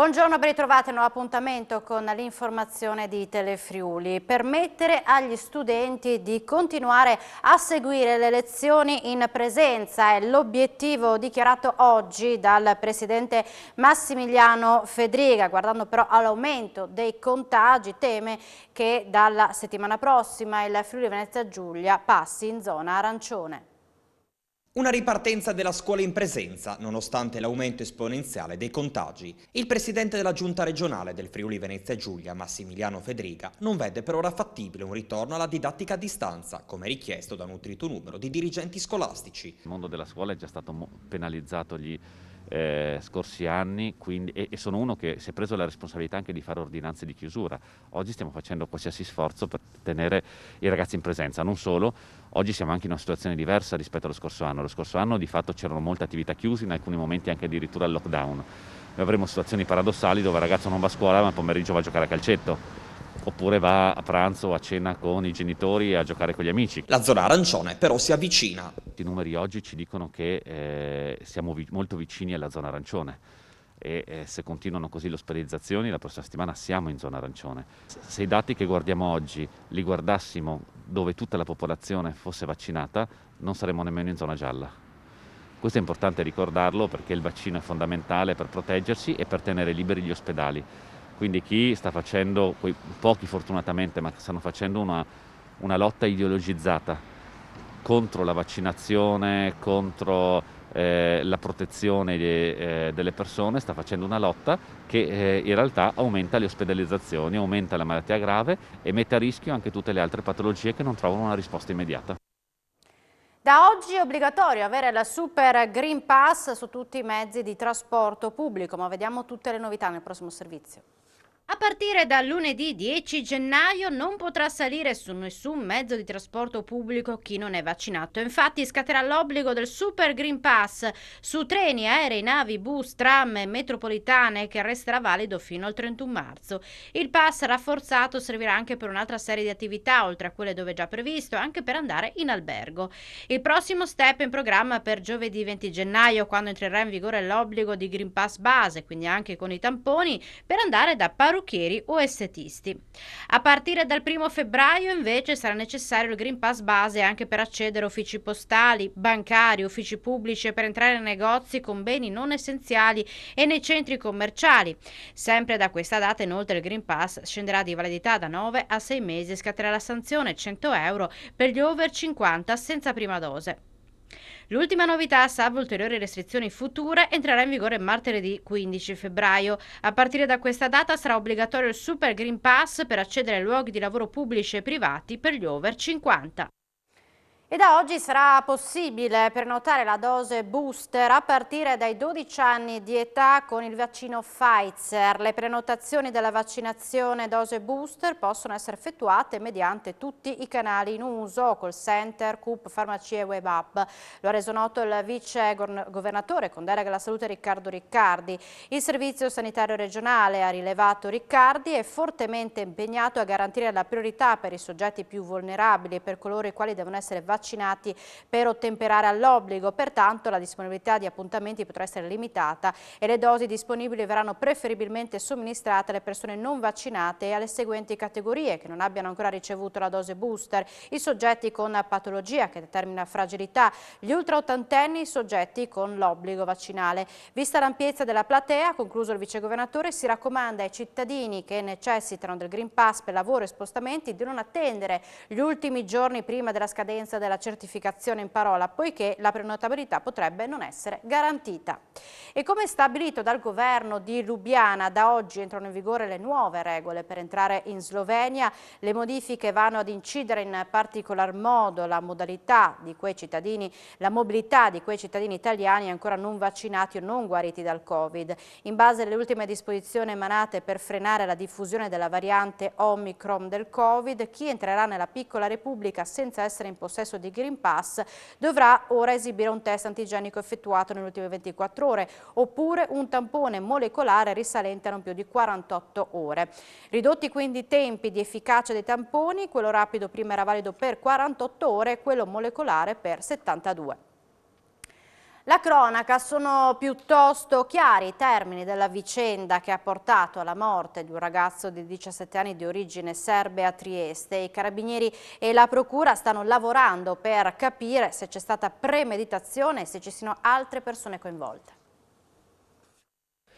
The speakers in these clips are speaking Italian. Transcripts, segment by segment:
Buongiorno, ben ritrovati a un nuovo appuntamento con l'informazione di Telefriuli. Permettere agli studenti di continuare a seguire le lezioni in presenza è l'obiettivo dichiarato oggi dal presidente Massimiliano Fedriga. Guardando però all'aumento dei contagi, teme che dalla settimana prossima il Friuli Venezia Giulia passi in zona arancione. Una ripartenza della scuola in presenza, nonostante l'aumento esponenziale dei contagi. Il presidente della giunta regionale del Friuli Venezia Giulia, Massimiliano Fedriga, non vede per ora fattibile un ritorno alla didattica a distanza, come richiesto da un nutrito numero di dirigenti scolastici. Il mondo della scuola è già stato penalizzato gli scorsi anni, e sono uno che si è preso la responsabilità anche di fare ordinanze di chiusura. Oggi stiamo facendo qualsiasi sforzo per tenere i ragazzi in presenza, non solo, oggi siamo anche in una situazione diversa rispetto allo scorso anno. Lo scorso anno di fatto c'erano molte attività chiuse, in alcuni momenti anche addirittura il lockdown. Noi avremo situazioni paradossali dove il ragazzo non va a scuola ma il pomeriggio va a giocare a calcetto, oppure va a pranzo o a cena con i genitori e a giocare con gli amici. La zona arancione però si avvicina. I numeri oggi ci dicono che siamo molto vicini alla zona arancione e se continuano così le ospedalizzazioni la prossima settimana siamo in zona arancione. Se i dati che guardiamo oggi li guardassimo dove tutta la popolazione fosse vaccinata non saremmo nemmeno in zona gialla. Questo è importante ricordarlo perché il vaccino è fondamentale per proteggersi e per tenere liberi gli ospedali. Quindi chi sta facendo, pochi fortunatamente, ma stanno facendo una lotta ideologizzata contro la vaccinazione, contro la protezione delle persone, sta facendo una lotta che in realtà aumenta le ospedalizzazioni, aumenta la malattia grave e mette a rischio anche tutte le altre patologie che non trovano una risposta immediata. Da oggi è obbligatorio avere la Super Green Pass su tutti i mezzi di trasporto pubblico, ma vediamo tutte le novità nel prossimo servizio. A partire dal lunedì 10 gennaio non potrà salire su nessun mezzo di trasporto pubblico chi non è vaccinato. Infatti scatterà l'obbligo del Super Green Pass su treni, aerei, navi, bus, tram e metropolitane che resterà valido fino al 31 marzo. Il pass rafforzato servirà anche per un'altra serie di attività, oltre a quelle dove è già previsto, anche per andare in albergo. Il prossimo step è in programma per giovedì 20 gennaio, quando entrerà in vigore l'obbligo di Green Pass base, quindi anche con i tamponi, per andare da parrucchieri o estetisti. A partire dal 1 febbraio invece sarà necessario il Green Pass base anche per accedere a uffici postali, bancari, uffici pubblici e per entrare nei negozi con beni non essenziali e nei centri commerciali. Sempre da questa data inoltre il Green Pass scenderà di validità da 9 a 6 mesi e scatterà la sanzione 100 euro per gli over 50 senza prima dose. L'ultima novità, salvo ulteriori restrizioni future, entrerà in vigore martedì 15 febbraio. A partire da questa data sarà obbligatorio il Super Green Pass per accedere ai luoghi di lavoro pubblici e privati per gli over 50. E da oggi sarà possibile prenotare la dose booster a partire dai 12 anni di età con il vaccino Pfizer. Le prenotazioni della vaccinazione dose booster possono essere effettuate mediante tutti i canali in uso, call center, CUP, farmacie e web app. Lo ha reso noto il vice governatore con delega alla salute Riccardo Riccardi. Il servizio sanitario regionale, ha rilevato Riccardi, è fortemente impegnato a garantire la priorità per i soggetti più vulnerabili e per coloro i quali devono essere vaccinati per ottemperare all'obbligo. Pertanto la disponibilità di appuntamenti potrà essere limitata e le dosi disponibili verranno preferibilmente somministrate alle persone non vaccinate e alle seguenti categorie che non abbiano ancora ricevuto la dose booster: i soggetti con patologia che determina fragilità, gli ultraottantenni, i soggetti con l'obbligo vaccinale. Vista l'ampiezza della platea, concluso il vicegovernatore, si raccomanda ai cittadini che necessitano del Green Pass per lavoro e spostamenti di non attendere gli ultimi giorni prima della scadenza della certificazione in parola, poiché la prenotabilità potrebbe non essere garantita. E come stabilito dal governo di Lubiana, da oggi entrano in vigore le nuove regole per entrare in Slovenia. Le modifiche vanno ad incidere in particolar modo la mobilità di quei cittadini italiani ancora non vaccinati o non guariti dal Covid. In base alle ultime disposizioni emanate per frenare la diffusione della variante Omicron del Covid, chi entrerà nella piccola Repubblica senza essere in possesso di Green Pass dovrà ora esibire un test antigenico effettuato nelle ultime 24 ore oppure un tampone molecolare risalente a non più di 48 ore. Ridotti quindi i tempi di efficacia dei tamponi, quello rapido prima era valido per 48 ore e quello molecolare per 72. La cronaca, sono piuttosto chiari i termini della vicenda che ha portato alla morte di un ragazzo di 17 anni di origine serbe a Trieste. I carabinieri e la procura stanno lavorando per capire se c'è stata premeditazione e se ci siano altre persone coinvolte.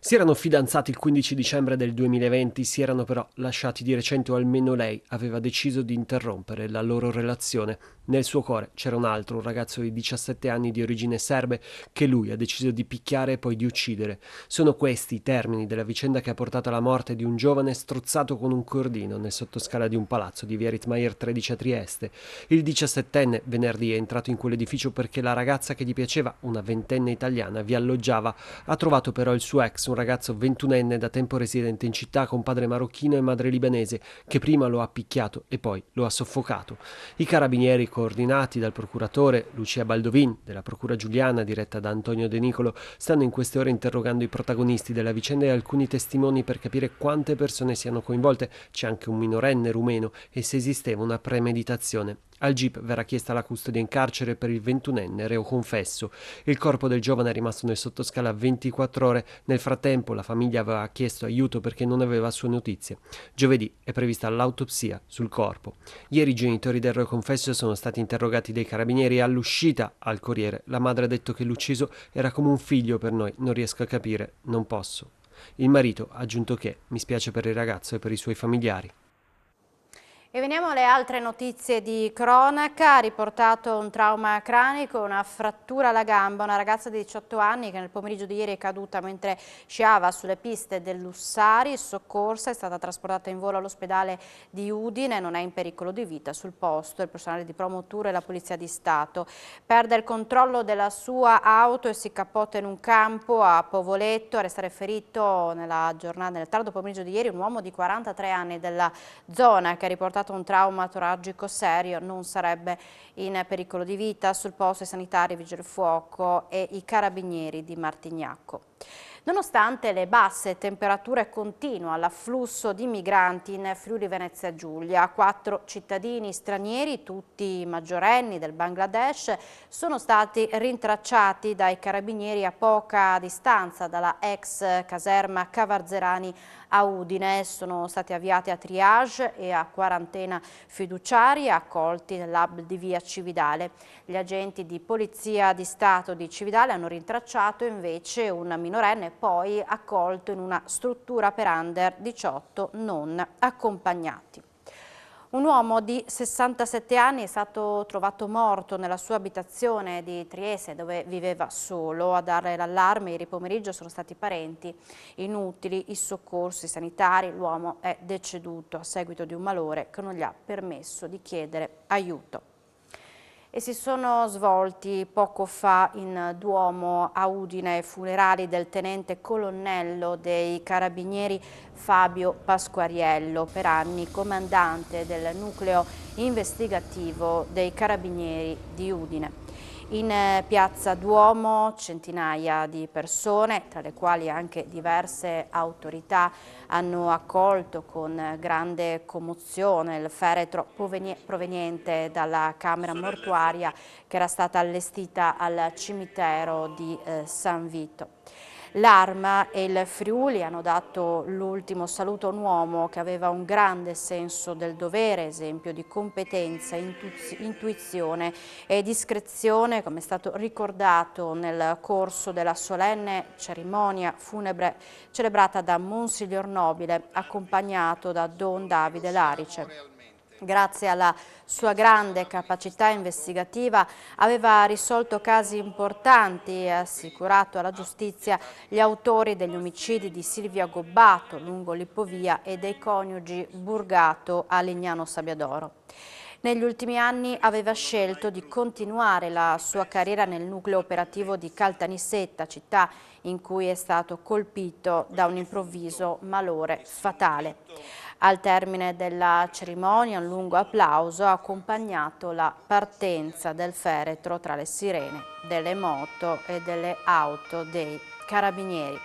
Si erano fidanzati il 15 dicembre del 2020, si erano però lasciati di recente, o almeno lei aveva deciso di interrompere la loro relazione. Nel suo cuore c'era un altro, un ragazzo di 17 anni di origine serbe che lui ha deciso di picchiare e poi di uccidere. Sono questi i termini della vicenda che ha portato alla morte di un giovane strozzato con un cordino nel sottoscala di un palazzo di via Rittmeier 13 a Trieste. Il 17enne venerdì è entrato in quell'edificio perché la ragazza che gli piaceva, una ventenne italiana, vi alloggiava. Ha trovato però il suo ex, un ragazzo 21enne da tempo residente in città con padre marocchino e madre libanese, che prima lo ha picchiato e poi lo ha soffocato. I carabinieri, coordinati dal procuratore Lucia Baldovin della procura giuliana diretta da Antonio De Nicolo, stanno in queste ore interrogando i protagonisti della vicenda e alcuni testimoni per capire quante persone siano coinvolte. C'è anche un minorenne rumeno e se esisteva una premeditazione. Al GIP verrà chiesta la custodia in carcere per il 21enne reo confesso. Il corpo del giovane è rimasto nel sottoscala 24 ore. Nel frattempo la famiglia aveva chiesto aiuto perché non aveva sue notizie. Giovedì è prevista l'autopsia sul corpo. Ieri i genitori del reo confesso sono stati interrogati dai carabinieri e all'uscita al Corriere la madre ha detto che l'ucciso era come un figlio per noi, non riesco a capire, non posso. Il marito ha aggiunto che mi spiace per il ragazzo e per i suoi familiari. E veniamo alle altre notizie di cronaca. Ha riportato un trauma cranico, una frattura alla gamba, una ragazza di 18 anni che nel pomeriggio di ieri è caduta mentre sciava sulle piste del Lussari, soccorsa, è stata trasportata in volo all'ospedale di Udine, non è in pericolo di vita. Sul posto il personale di Promotura e la Polizia di Stato. Perde il controllo della sua auto e si cappotta in un campo a Povoletto. A restare ferito nel tardo pomeriggio di ieri un uomo di 43 anni della zona che ha riportato un trauma toracico serio, non sarebbe in pericolo di vita. Sul posto i sanitari, i vigili del fuoco e i carabinieri di Martignacco. Nonostante le basse temperature continua l'afflusso di migranti in Friuli Venezia Giulia. 4 cittadini stranieri, tutti maggiorenni del Bangladesh, sono stati rintracciati dai carabinieri a poca distanza dalla ex caserma Cavarzerani a Udine. Sono stati avviati a triage e a quarantena fiduciaria, accolti nell'hub di via Cividale. Gli agenti di Polizia di Stato di Cividale hanno rintracciato invece un minorenne poi accolto in una struttura per under 18 non accompagnati. Un uomo di 67 anni è stato trovato morto nella sua abitazione di Trieste dove viveva solo. A dare l'allarme ieri pomeriggio sono stati parenti. Inutili i soccorsi sanitari, l'uomo è deceduto a seguito di un malore che non gli ha permesso di chiedere aiuto. E si sono svolti poco fa in Duomo a Udine funerali del tenente colonnello dei carabinieri Fabio Pasquariello, per anni comandante del nucleo investigativo dei carabinieri di Udine. In piazza Duomo centinaia di persone, tra le quali anche diverse autorità, hanno accolto con grande commozione il feretro proveniente dalla camera mortuaria che era stata allestita al cimitero di San Vito. L'Arma e il Friuli hanno dato l'ultimo saluto a un uomo che aveva un grande senso del dovere, esempio di competenza, intuizione e discrezione, come è stato ricordato nel corso della solenne cerimonia funebre celebrata da Monsignor Nobile, accompagnato da Don Davide Larice. Grazie alla sua grande capacità investigativa aveva risolto casi importanti e assicurato alla giustizia gli autori degli omicidi di Silvia Gobbato lungo Lippovia e dei coniugi Burgato a Lignano Sabbiadoro. Negli ultimi anni aveva scelto di continuare la sua carriera nel nucleo operativo di Caltanissetta, città in cui è stato colpito da un improvviso malore fatale. Al termine della cerimonia un lungo applauso ha accompagnato la partenza del feretro tra le sirene delle moto e delle auto dei carabinieri.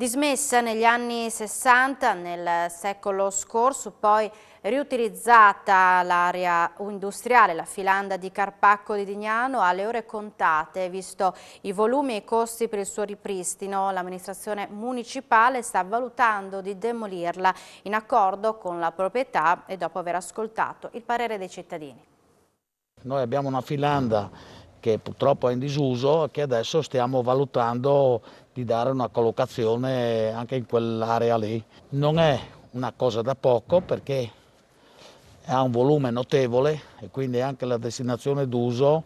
Dismessa negli anni 60, nel secolo scorso, poi riutilizzata l'area industriale, la filanda di Carpacco di Dignano, alle ore contate, visto i volumi e i costi per il suo ripristino, l'amministrazione municipale sta valutando di demolirla in accordo con la proprietà e dopo aver ascoltato il parere dei cittadini. Noi abbiamo una filanda che purtroppo è in disuso e che adesso stiamo valutando di dare una collocazione anche in quell'area lì. Non è una cosa da poco perché ha un volume notevole e quindi anche la destinazione d'uso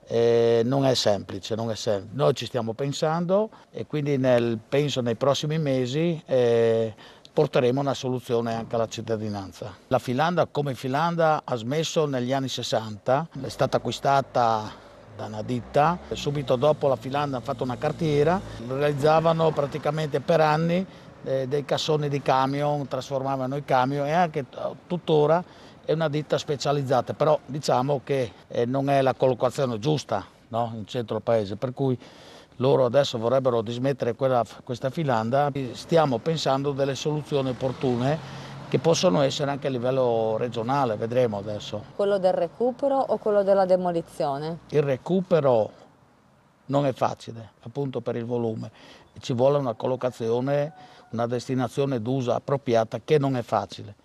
non è semplice, Noi ci stiamo pensando e quindi penso nei prossimi mesi porteremo una soluzione anche alla cittadinanza. La filanda come filanda ha smesso negli anni 60, è stata acquistata da una ditta, subito dopo la filanda ha fatto una cartiera, realizzavano praticamente per anni dei cassoni di camion, trasformavano i camion e anche tuttora è una ditta specializzata, però diciamo che non è la collocazione giusta, no? In centro al paese, per cui loro adesso vorrebbero dismettere questa filanda. Stiamo pensando delle soluzioni opportune che possono essere anche a livello regionale, vedremo adesso. Quello del recupero o quello della demolizione? Il recupero non è facile, appunto per il volume. Ci vuole una collocazione, una destinazione d'uso appropriata che non è facile.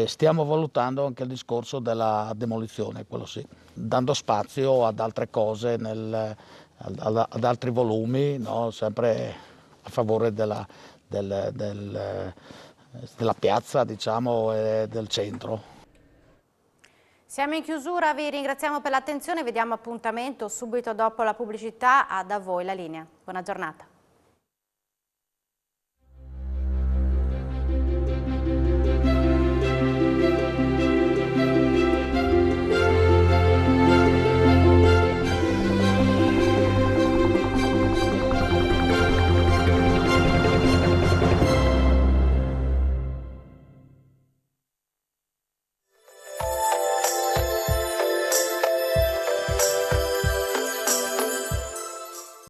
Stiamo valutando anche il discorso della demolizione, quello sì, dando spazio ad altre cose, ad altri volumi, no? Sempre a favore della piazza, diciamo, e del centro. Siamo in chiusura, vi ringraziamo per l'attenzione, vediamo appuntamento subito dopo la pubblicità. Da voi la linea. Buona giornata.